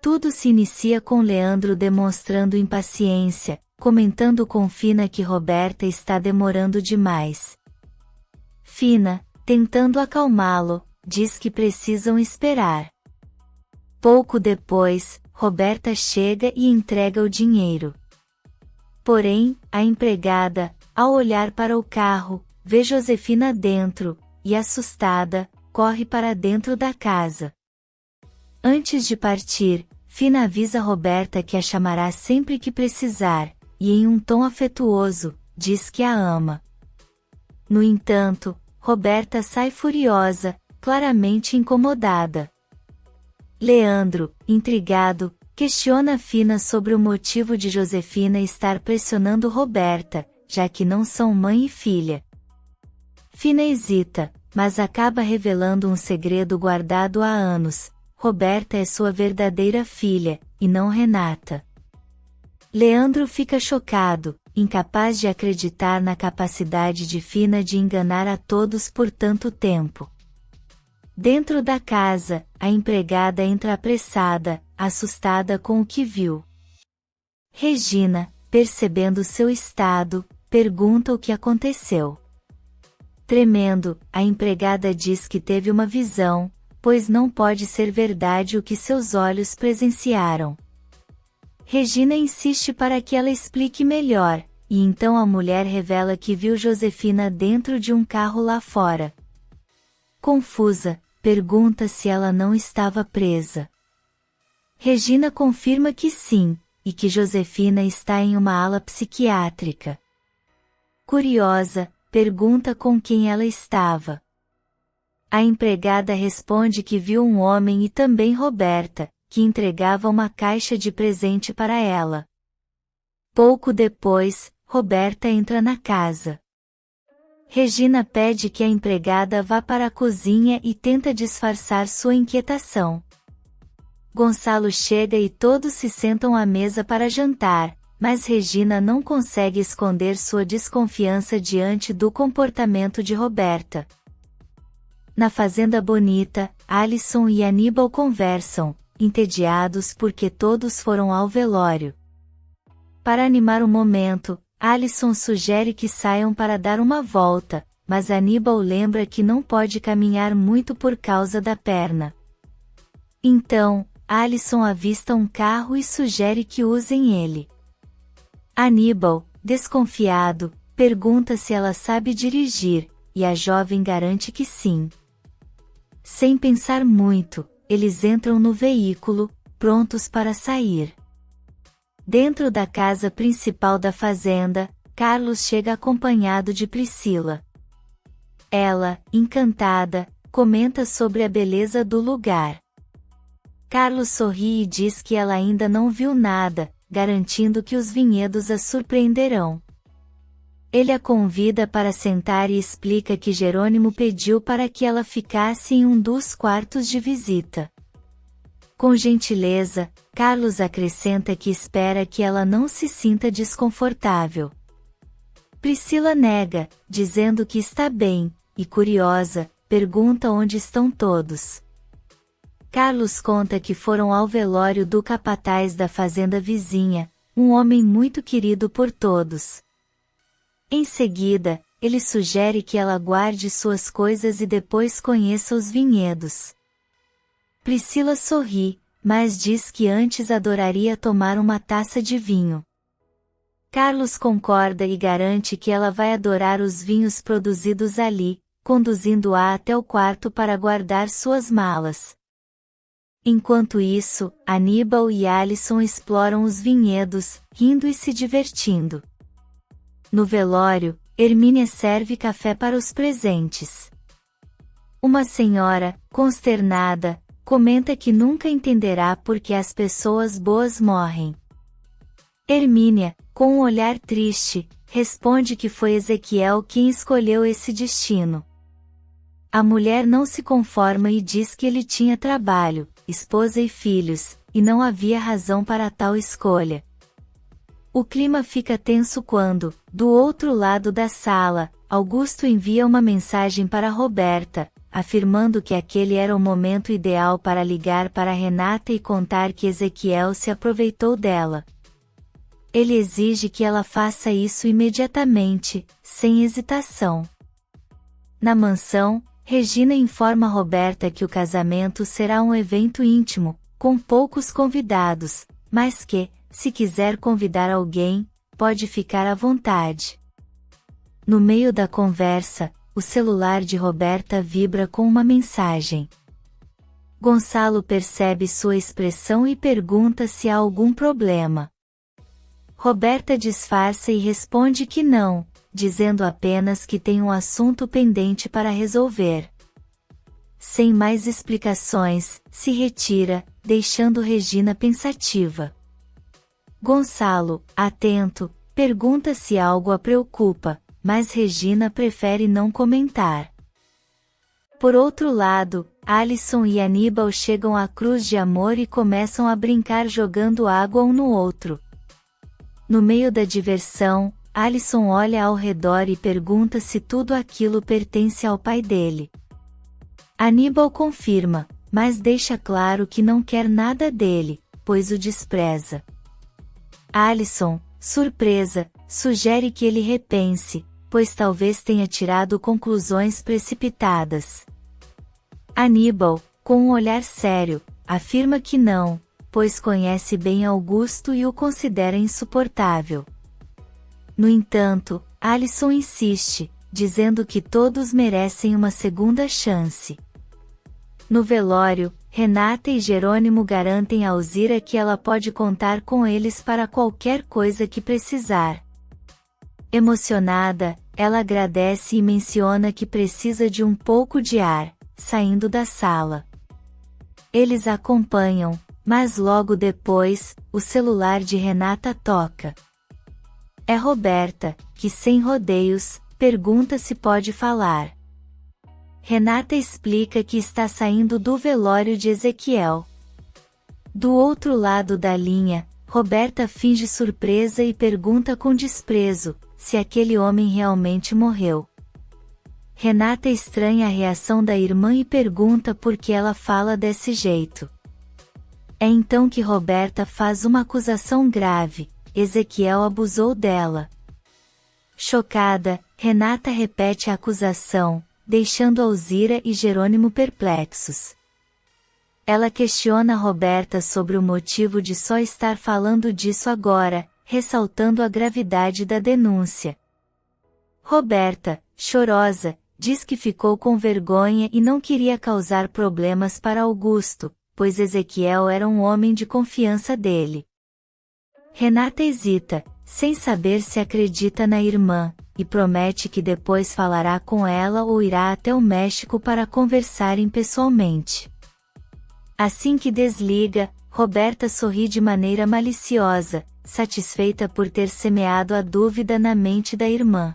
Tudo se inicia com Leandro demonstrando impaciência, comentando com Fina que Roberta está demorando demais. Fina, tentando acalmá-lo, diz que precisam esperar. Pouco depois, Roberta chega e entrega o dinheiro. Porém, a empregada, ao olhar para o carro, vê Josefina dentro, e assustada, corre para dentro da casa. Antes de partir, Fina avisa Roberta que a chamará sempre que precisar, e em um tom afetuoso, diz que a ama. No entanto, Roberta sai furiosa, claramente incomodada. Leandro, intrigado, questiona Fina sobre o motivo de Josefina estar pressionando Roberta, já que não são mãe e filha. Fina hesita, mas acaba revelando um segredo guardado há anos: Roberta é sua verdadeira filha, e não Renata. Leandro fica chocado, incapaz de acreditar na capacidade de Fina de enganar a todos por tanto tempo. Dentro da casa, a empregada entra apressada, assustada com o que viu. Regina, percebendo seu estado, pergunta o que aconteceu. Tremendo, a empregada diz que teve uma visão, pois não pode ser verdade o que seus olhos presenciaram. Regina insiste para que ela explique melhor, e então a mulher revela que viu Josefina dentro de um carro lá fora. Confusa, pergunta se ela não estava presa. Regina confirma que sim, e que Josefina está em uma ala psiquiátrica. Curiosa, pergunta com quem ela estava. A empregada responde que viu um homem e também Roberta, que entregava uma caixa de presente para ela. Pouco depois, Roberta entra na casa. Regina pede que a empregada vá para a cozinha e tenta disfarçar sua inquietação. Gonçalo chega e todos se sentam à mesa para jantar, mas Regina não consegue esconder sua desconfiança diante do comportamento de Roberta. Na Fazenda Bonita, Alisson e Aníbal conversam, entediados porque todos foram ao velório. Para animar o momento, Alisson sugere que saiam para dar uma volta, mas Aníbal lembra que não pode caminhar muito por causa da perna. Então, Alisson avista um carro e sugere que usem ele. Aníbal, desconfiado, pergunta se ela sabe dirigir, e a jovem garante que sim. Sem pensar muito, eles entram no veículo, prontos para sair. Dentro da casa principal da fazenda, Carlos chega acompanhado de Priscila. Ela, encantada, comenta sobre a beleza do lugar. Carlos sorri e diz que ela ainda não viu nada, garantindo que os vinhedos a surpreenderão. Ele a convida para sentar e explica que Jerônimo pediu para que ela ficasse em um dos quartos de visita. Com gentileza, Carlos acrescenta que espera que ela não se sinta desconfortável. Priscila nega, dizendo que está bem, e curiosa, pergunta onde estão todos. Carlos conta que foram ao velório do capataz da fazenda vizinha, um homem muito querido por todos. Em seguida, ele sugere que ela guarde suas coisas e depois conheça os vinhedos. Priscila sorri, mas diz que antes adoraria tomar uma taça de vinho. Carlos concorda e garante que ela vai adorar os vinhos produzidos ali, conduzindo-a até o quarto para guardar suas malas. Enquanto isso, Aníbal e Alisson exploram os vinhedos, rindo e se divertindo. No velório, Hermínia serve café para os presentes. Uma senhora, consternada, comenta que nunca entenderá por que as pessoas boas morrem. Hermínia, com um olhar triste, responde que foi Ezequiel quem escolheu esse destino. A mulher não se conforma e diz que ele tinha trabalho, esposa e filhos, e não havia razão para tal escolha. O clima fica tenso quando, do outro lado da sala, Augusto envia uma mensagem para Roberta, afirmando que aquele era o momento ideal para ligar para Renata e contar que Ezequiel se aproveitou dela. Ele exige que ela faça isso imediatamente, sem hesitação. Na mansão, Regina informa Roberta que o casamento será um evento íntimo, com poucos convidados, mas que, se quiser convidar alguém, pode ficar à vontade. No meio da conversa, o celular de Roberta vibra com uma mensagem. Gonçalo percebe sua expressão e pergunta se há algum problema. Roberta disfarça e responde que não, dizendo apenas que tem um assunto pendente para resolver. Sem mais explicações, se retira, deixando Regina pensativa. Gonçalo, atento, pergunta se algo a preocupa, mas Regina prefere não comentar. Por outro lado, Alisson e Aníbal chegam à Cruz de Amor e começam a brincar jogando água um no outro. No meio da diversão, Alisson olha ao redor e pergunta se tudo aquilo pertence ao pai dele. Aníbal confirma, mas deixa claro que não quer nada dele, pois o despreza. Alisson, surpresa, sugere que ele repense, pois talvez tenha tirado conclusões precipitadas. Aníbal, com um olhar sério, afirma que não, pois conhece bem Augusto e o considera insuportável. No entanto, Alisson insiste, dizendo que todos merecem uma segunda chance. No velório, Renata e Jerônimo garantem a Alzira que ela pode contar com eles para qualquer coisa que precisar. Emocionada, ela agradece e menciona que precisa de um pouco de ar, saindo da sala. Eles a acompanham, mas logo depois, o celular de Renata toca. É Roberta, que sem rodeios, pergunta se pode falar. Renata explica que está saindo do velório de Ezequiel. Do outro lado da linha, Roberta finge surpresa e pergunta com desprezo, se aquele homem realmente morreu. Renata estranha a reação da irmã e pergunta por que ela fala desse jeito. É então que Roberta faz uma acusação grave: Ezequiel abusou dela. Chocada, Renata repete a acusação, deixando Alzira e Jerônimo perplexos. Ela questiona Roberta sobre o motivo de só estar falando disso agora, ressaltando a gravidade da denúncia. Roberta, chorosa, diz que ficou com vergonha e não queria causar problemas para Augusto, pois Ezequiel era um homem de confiança dele. Renata hesita, sem saber se acredita na irmã, e promete que depois falará com ela ou irá até o México para conversarem pessoalmente. Assim que desliga, Roberta sorri de maneira maliciosa, satisfeita por ter semeado a dúvida na mente da irmã.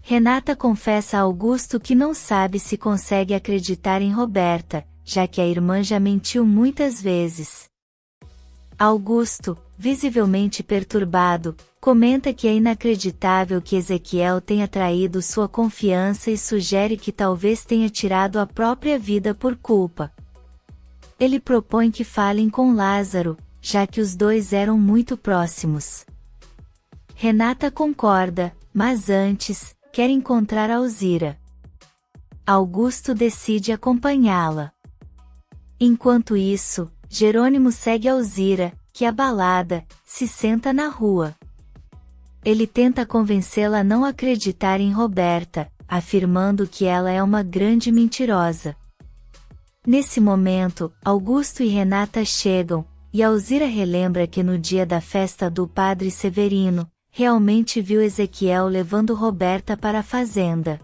Renata confessa a Augusto que não sabe se consegue acreditar em Roberta, já que a irmã já mentiu muitas vezes. Augusto, visivelmente perturbado, comenta que é inacreditável que Ezequiel tenha traído sua confiança e sugere que talvez tenha tirado a própria vida por culpa. Ele propõe que falem com Lázaro, já que os dois eram muito próximos. Renata concorda, mas antes, quer encontrar Alzira. Augusto decide acompanhá-la. Enquanto isso, Jerônimo segue Alzira, que abalada, se senta na rua. Ele tenta convencê-la a não acreditar em Roberta, afirmando que ela é uma grande mentirosa. Nesse momento, Augusto e Renata chegam, e Alzira relembra que no dia da festa do Padre Severino, realmente viu Ezequiel levando Roberta para a fazenda.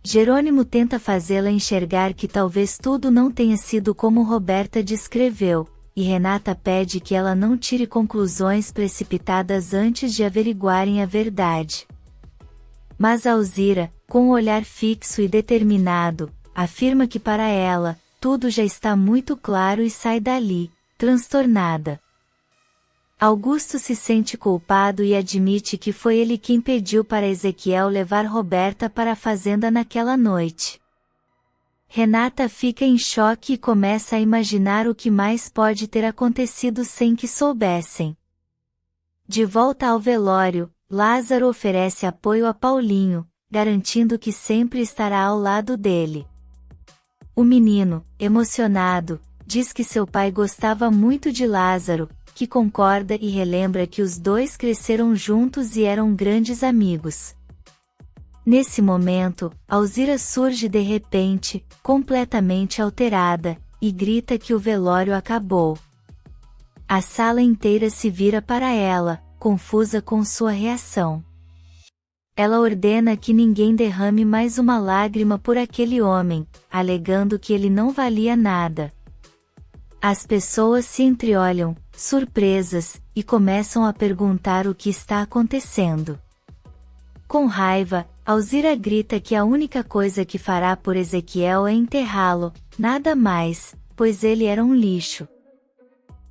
Jerônimo tenta fazê-la enxergar que talvez tudo não tenha sido como Roberta descreveu, e Renata pede que ela não tire conclusões precipitadas antes de averiguarem a verdade. Mas Alzira, com um olhar fixo e determinado, afirma que para ela, tudo já está muito claro e sai dali, transtornada. Augusto se sente culpado e admite que foi ele quem pediu para Ezequiel levar Roberta para a fazenda naquela noite. Renata fica em choque e começa a imaginar o que mais pode ter acontecido sem que soubessem. De volta ao velório, Lázaro oferece apoio a Paulinho, garantindo que sempre estará ao lado dele. O menino, emocionado, diz que seu pai gostava muito de Lázaro, que concorda e relembra que os dois cresceram juntos e eram grandes amigos. Nesse momento, Alzira surge de repente, completamente alterada, e grita que o velório acabou. A sala inteira se vira para ela, confusa com sua reação. Ela ordena que ninguém derrame mais uma lágrima por aquele homem, alegando que ele não valia nada. As pessoas se entreolham, surpresas, e começam a perguntar o que está acontecendo. Com raiva, Alzira grita que a única coisa que fará por Ezequiel é enterrá-lo, nada mais, pois ele era um lixo.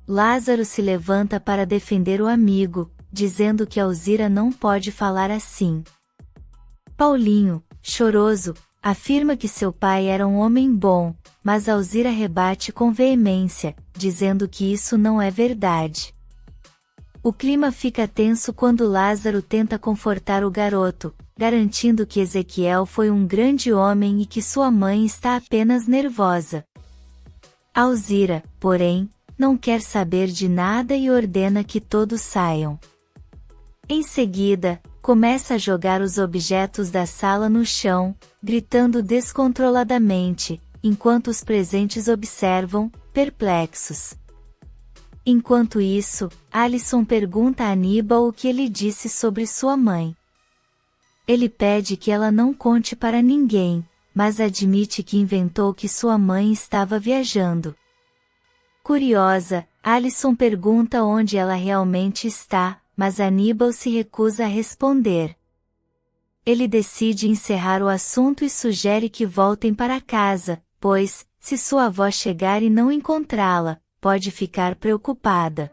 Lázaro se levanta para defender o amigo, dizendo que Alzira não pode falar assim. Paulinho, choroso, afirma que seu pai era um homem bom, mas Alzira rebate com veemência, dizendo que isso não é verdade. O clima fica tenso quando Lázaro tenta confortar o garoto, garantindo que Ezequiel foi um grande homem e que sua mãe está apenas nervosa. Alzira, porém, não quer saber de nada e ordena que todos saiam. Em seguida, começa a jogar os objetos da sala no chão, gritando descontroladamente, enquanto os presentes observam, perplexos. Enquanto isso, Alison pergunta a Aníbal o que ele disse sobre sua mãe. Ele pede que ela não conte para ninguém, mas admite que inventou que sua mãe estava viajando. Curiosa, Alison pergunta onde ela realmente está, mas Aníbal se recusa a responder. Ele decide encerrar o assunto e sugere que voltem para casa, pois, se sua avó chegar e não encontrá-la, pode ficar preocupada.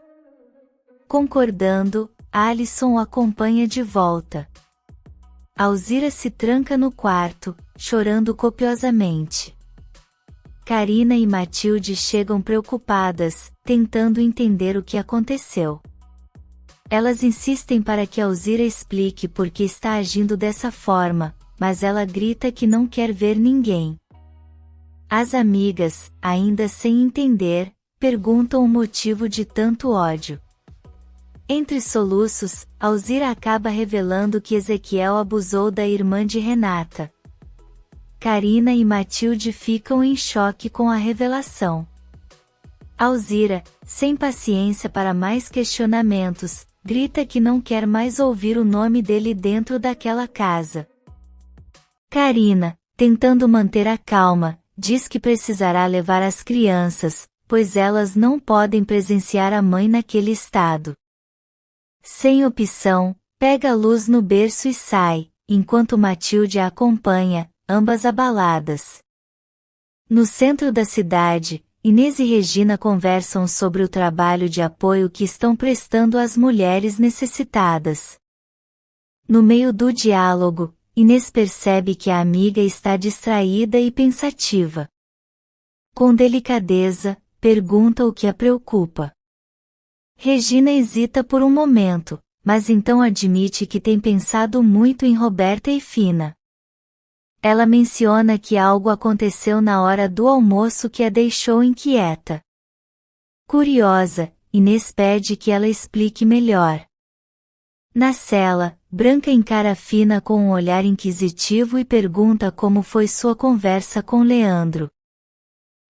Concordando, Alison o acompanha de volta. Alzira se tranca no quarto, chorando copiosamente. Karina e Matilde chegam preocupadas, tentando entender o que aconteceu. Elas insistem para que Alzira explique por que está agindo dessa forma, mas ela grita que não quer ver ninguém. As amigas, ainda sem entender, perguntam o motivo de tanto ódio. Entre soluços, Alzira acaba revelando que Ezequiel abusou da irmã de Renata. Karina e Matilde ficam em choque com a revelação. Alzira, sem paciência para mais questionamentos, grita que não quer mais ouvir o nome dele dentro daquela casa. Karina, tentando manter a calma, diz que precisará levar as crianças, pois elas não podem presenciar a mãe naquele estado. Sem opção, pega a luz no berço e sai, enquanto Matilde a acompanha, ambas abaladas. No centro da cidade, Inês e Regina conversam sobre o trabalho de apoio que estão prestando às mulheres necessitadas. No meio do diálogo, Inês percebe que a amiga está distraída e pensativa. Com delicadeza, pergunta o que a preocupa. Regina hesita por um momento, mas então admite que tem pensado muito em Roberta e Fina. Ela menciona que algo aconteceu na hora do almoço que a deixou inquieta. Curiosa, Inês pede que ela explique melhor. Na cela, Branca encara Fina com um olhar inquisitivo e pergunta como foi sua conversa com Leandro.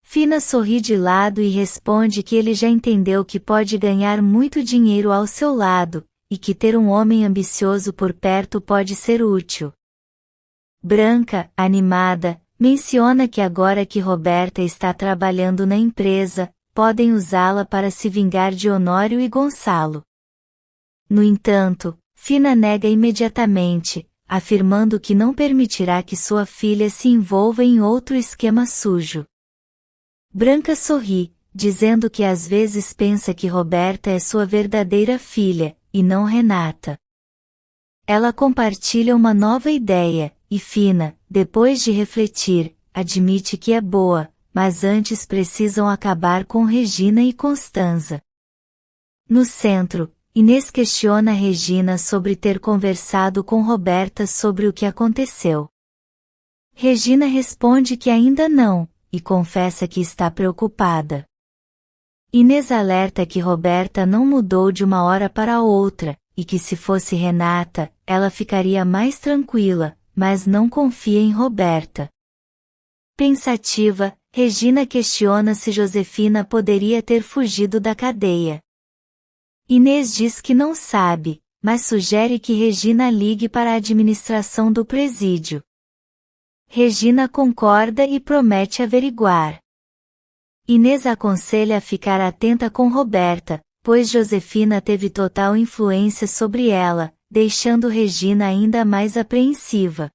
Fina sorri de lado e responde que ele já entendeu que pode ganhar muito dinheiro ao seu lado, e que ter um homem ambicioso por perto pode ser útil. Branca, animada, menciona que agora que Roberta está trabalhando na empresa, podem usá-la para se vingar de Honório e Gonçalo. No entanto, Fina nega imediatamente, afirmando que não permitirá que sua filha se envolva em outro esquema sujo. Branca sorri, dizendo que às vezes pensa que Roberta é sua verdadeira filha, e não Renata. Ela compartilha uma nova ideia, e Fina, depois de refletir, admite que é boa, mas antes precisam acabar com Regina e Constanza. No centro, Inês questiona Regina sobre ter conversado com Roberta sobre o que aconteceu. Regina responde que ainda não, e confessa que está preocupada. Inês alerta que Roberta não mudou de uma hora para outra, e que se fosse Renata, ela ficaria mais tranquila, mas não confia em Roberta. Pensativa, Regina questiona se Josefina poderia ter fugido da cadeia. Inês diz que não sabe, mas sugere que Regina ligue para a administração do presídio. Regina concorda e promete averiguar. Inês aconselha a ficar atenta com Roberta, pois Josefina teve total influência sobre ela, deixando Regina ainda mais apreensiva.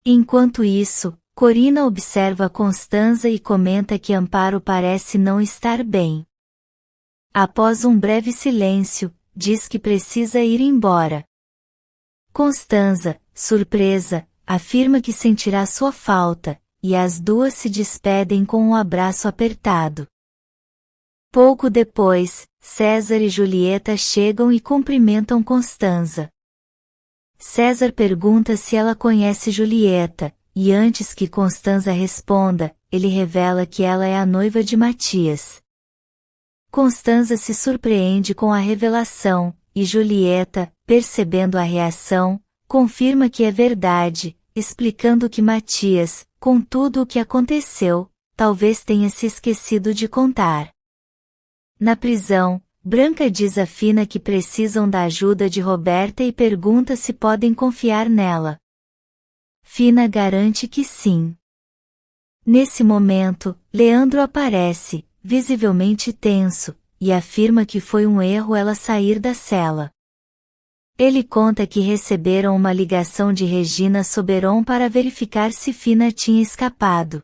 Enquanto isso, Corina observa Constanza e comenta que Amparo parece não estar bem. Após um breve silêncio, diz que precisa ir embora. Constanza, surpresa, afirma que sentirá sua falta, e as duas se despedem com um abraço apertado. Pouco depois, César e Julieta chegam e cumprimentam Constanza. César pergunta se ela conhece Julieta, e antes que Constanza responda, ele revela que ela é a noiva de Matias. Constanza se surpreende com a revelação, e Julieta, percebendo a reação, confirma que é verdade, explicando que Matias, com tudo o que aconteceu, talvez tenha se esquecido de contar. Na prisão, Branca diz a Fina que precisam da ajuda de Roberta e pergunta se podem confiar nela. Fina garante que sim. Nesse momento, Leandro aparece, visivelmente tenso, e afirma que foi um erro ela sair da cela. Ele conta que receberam uma ligação de Regina Soberon para verificar se Fina tinha escapado.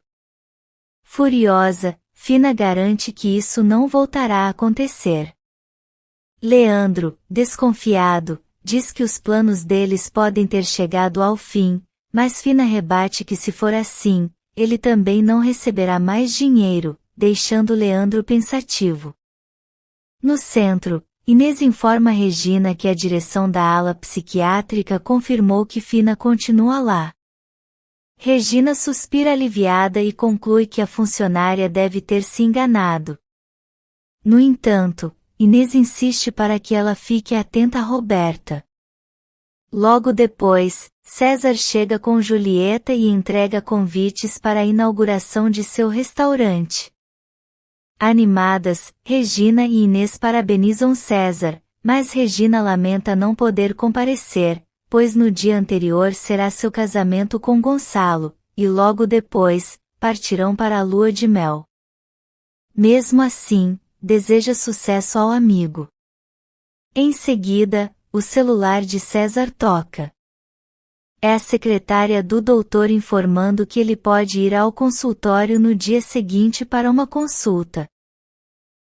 Furiosa, Fina garante que isso não voltará a acontecer. Leandro, desconfiado, diz que os planos deles podem ter chegado ao fim, mas Fina rebate que se for assim, ele também não receberá mais dinheiro, deixando Leandro pensativo. No centro, Inês informa Regina que a direção da ala psiquiátrica confirmou que Fina continua lá. Regina suspira aliviada e conclui que a funcionária deve ter se enganado. No entanto, Inês insiste para que ela fique atenta a Roberta. Logo depois, César chega com Julieta e entrega convites para a inauguração de seu restaurante. Animadas, Regina e Inês parabenizam César, mas Regina lamenta não poder comparecer, pois no dia anterior será seu casamento com Gonçalo, e logo depois, partirão para a lua de mel. Mesmo assim, deseja sucesso ao amigo. Em seguida, o celular de César toca. É a secretária do doutor informando que ele pode ir ao consultório no dia seguinte para uma consulta.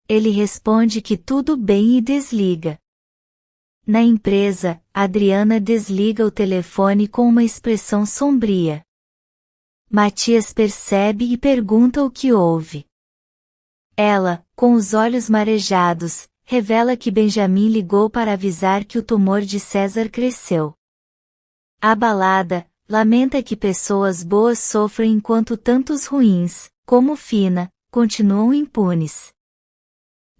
Ele responde que tudo bem e desliga. Na empresa, Adriana desliga o telefone com uma expressão sombria. Matias percebe e pergunta o que houve. Ela, com os olhos marejados, revela que Benjamin ligou para avisar que o tumor de César cresceu. Abalada, lamenta que pessoas boas sofrem enquanto tantos ruins, como Fina, continuam impunes.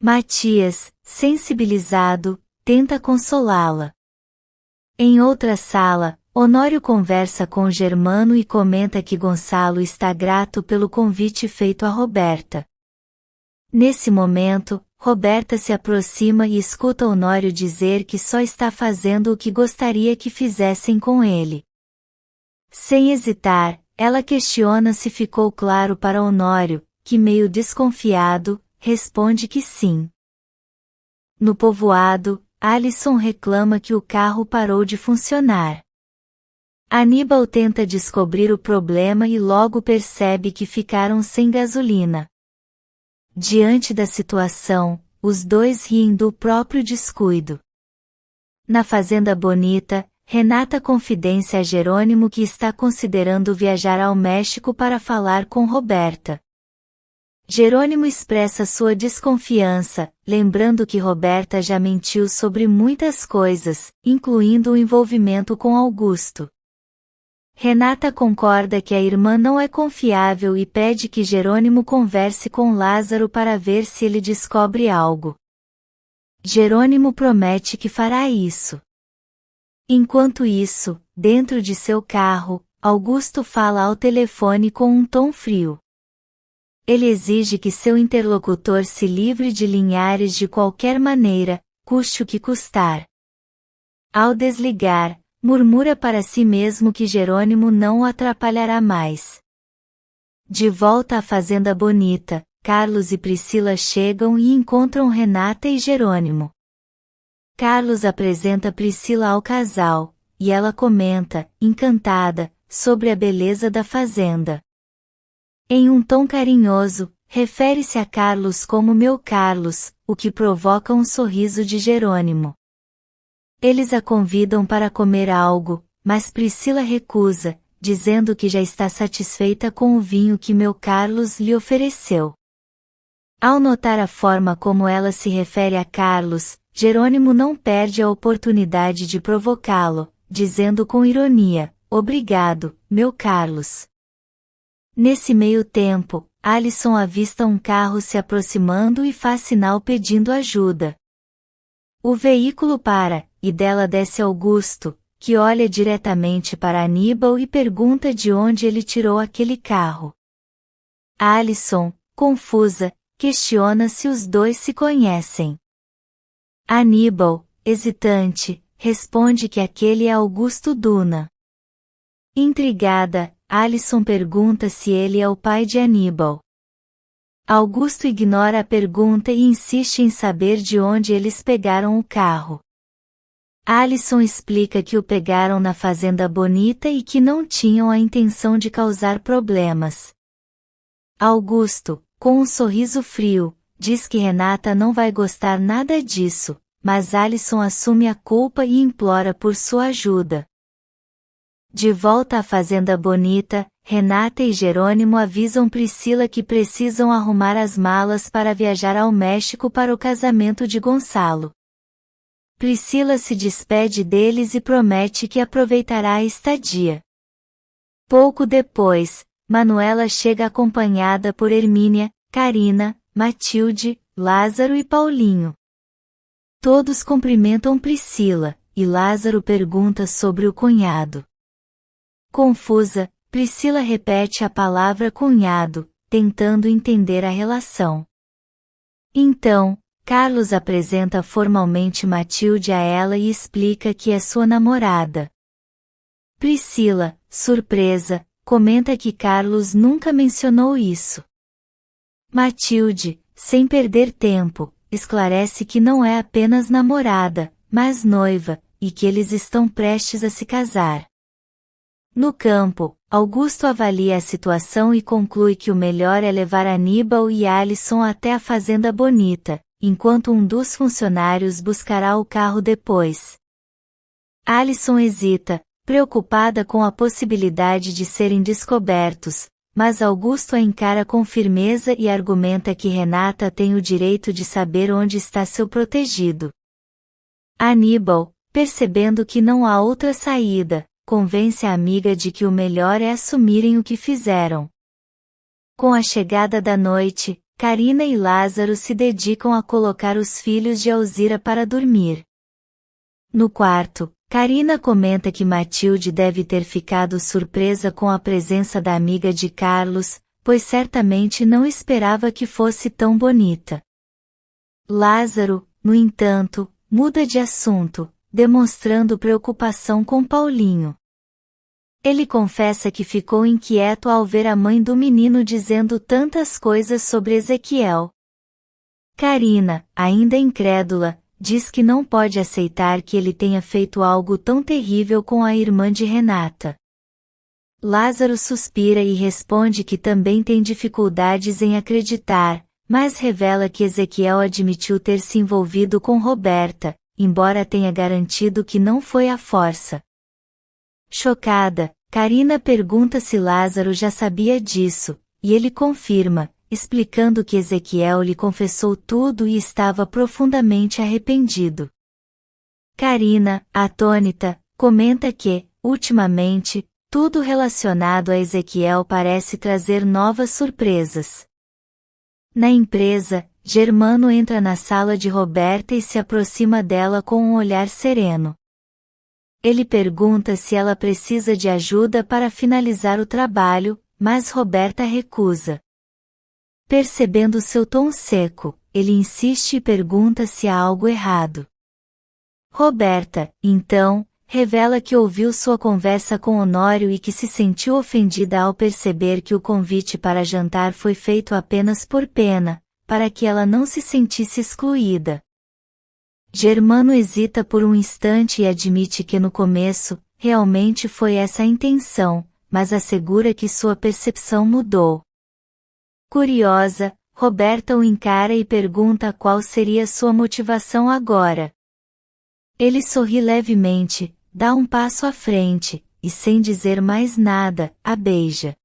Matias, sensibilizado, tenta consolá-la. Em outra sala, Honório conversa com Germano e comenta que Gonçalo está grato pelo convite feito a Roberta. Nesse momento, Roberta se aproxima e escuta Honório dizer que só está fazendo o que gostaria que fizessem com ele. Sem hesitar, ela questiona se ficou claro para Honório, que meio desconfiado, responde que sim. No povoado, Alisson reclama que o carro parou de funcionar. Aníbal tenta descobrir o problema e logo percebe que ficaram sem gasolina. Diante da situação, os dois riem do próprio descuido. Na Fazenda Bonita, Renata confidencia a Jerônimo que está considerando viajar ao México para falar com Roberta. Jerônimo expressa sua desconfiança, lembrando que Roberta já mentiu sobre muitas coisas, incluindo o envolvimento com Augusto. Renata concorda que a irmã não é confiável e pede que Jerônimo converse com Lázaro para ver se ele descobre algo. Jerônimo promete que fará isso. Enquanto isso, dentro de seu carro, Augusto fala ao telefone com um tom frio. Ele exige que seu interlocutor se livre de Linhares de qualquer maneira, custe o que custar. Ao desligar, murmura para si mesmo que Jerônimo não o atrapalhará mais. De volta à Fazenda Bonita, Carlos e Priscila chegam e encontram Renata e Jerônimo. Carlos apresenta Priscila ao casal, e ela comenta, encantada, sobre a beleza da fazenda. Em um tom carinhoso, refere-se a Carlos como meu Carlos, o que provoca um sorriso de Jerônimo. Eles a convidam para comer algo, mas Priscila recusa, dizendo que já está satisfeita com o vinho que meu Carlos lhe ofereceu. Ao notar a forma como ela se refere a Carlos, Jerônimo não perde a oportunidade de provocá-lo, dizendo com ironia, obrigado, meu Carlos. Nesse meio tempo, Alison avista um carro se aproximando e faz sinal pedindo ajuda. O veículo para, e dela desce Augusto, que olha diretamente para Aníbal e pergunta de onde ele tirou aquele carro. Alison, confusa, questiona se os dois se conhecem. Aníbal, hesitante, responde que aquele é Augusto Duna. Intrigada, Alison pergunta se ele é o pai de Aníbal. Augusto ignora a pergunta e insiste em saber de onde eles pegaram o carro. Alison explica que o pegaram na Fazenda Bonita e que não tinham a intenção de causar problemas. Augusto, com um sorriso frio, diz que Renata não vai gostar nada disso, mas Alison assume a culpa e implora por sua ajuda. De volta à Fazenda Bonita, Renata e Jerônimo avisam Priscila que precisam arrumar as malas para viajar ao México para o casamento de Gonçalo. Priscila se despede deles e promete que aproveitará a estadia. Pouco depois, Manuela chega acompanhada por Hermínia, Carina, Matilde, Lázaro e Paulinho. Todos cumprimentam Priscila, e Lázaro pergunta sobre o cunhado. Confusa, Priscila repete a palavra cunhado, tentando entender a relação. Então, Carlos apresenta formalmente Matilde a ela e explica que é sua namorada. Priscila, surpresa, comenta que Carlos nunca mencionou isso. Matilde, sem perder tempo, esclarece que não é apenas namorada, mas noiva, e que eles estão prestes a se casar. No campo, Augusto avalia a situação e conclui que o melhor é levar Aníbal e Alison até a Fazenda Bonita, enquanto um dos funcionários buscará o carro depois. Alison hesita, preocupada com a possibilidade de serem descobertos, mas Augusto a encara com firmeza e argumenta que Renata tem o direito de saber onde está seu protegido. Aníbal, percebendo que não há outra saída, convence a amiga de que o melhor é assumirem o que fizeram. Com a chegada da noite, Carina e Lázaro se dedicam a colocar os filhos de Alzira para dormir. No quarto, Carina comenta que Matilde deve ter ficado surpresa com a presença da amiga de Carlos, pois certamente não esperava que fosse tão bonita. Lázaro, no entanto, muda de assunto, demonstrando preocupação com Paulinho. Ele confessa que ficou inquieto ao ver a mãe do menino dizendo tantas coisas sobre Ezequiel. Carina, ainda incrédula, diz que não pode aceitar que ele tenha feito algo tão terrível com a irmã de Renata. Lázaro suspira e responde que também tem dificuldades em acreditar, mas revela que Ezequiel admitiu ter se envolvido com Roberta, embora tenha garantido que não foi à força. Chocada, Carina pergunta se Lázaro já sabia disso, e ele confirma, explicando que Ezequiel lhe confessou tudo e estava profundamente arrependido. Carina, atônita, comenta que, ultimamente, tudo relacionado a Ezequiel parece trazer novas surpresas. Na empresa, Germano entra na sala de Roberta e se aproxima dela com um olhar sereno. Ele pergunta se ela precisa de ajuda para finalizar o trabalho, mas Roberta recusa. Percebendo seu tom seco, ele insiste e pergunta se há algo errado. Roberta, então, revela que ouviu sua conversa com Honório e que se sentiu ofendida ao perceber que o convite para jantar foi feito apenas por pena, para que ela não se sentisse excluída. Germano hesita por um instante e admite que no começo, realmente foi essa a intenção, mas assegura que sua percepção mudou. Curiosa, Roberta o encara e pergunta qual seria sua motivação agora. Ele sorri levemente, dá um passo à frente, e sem dizer mais nada, a beija.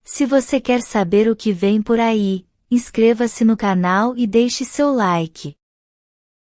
Se você quer saber o que vem por aí, inscreva-se no canal e deixe seu like.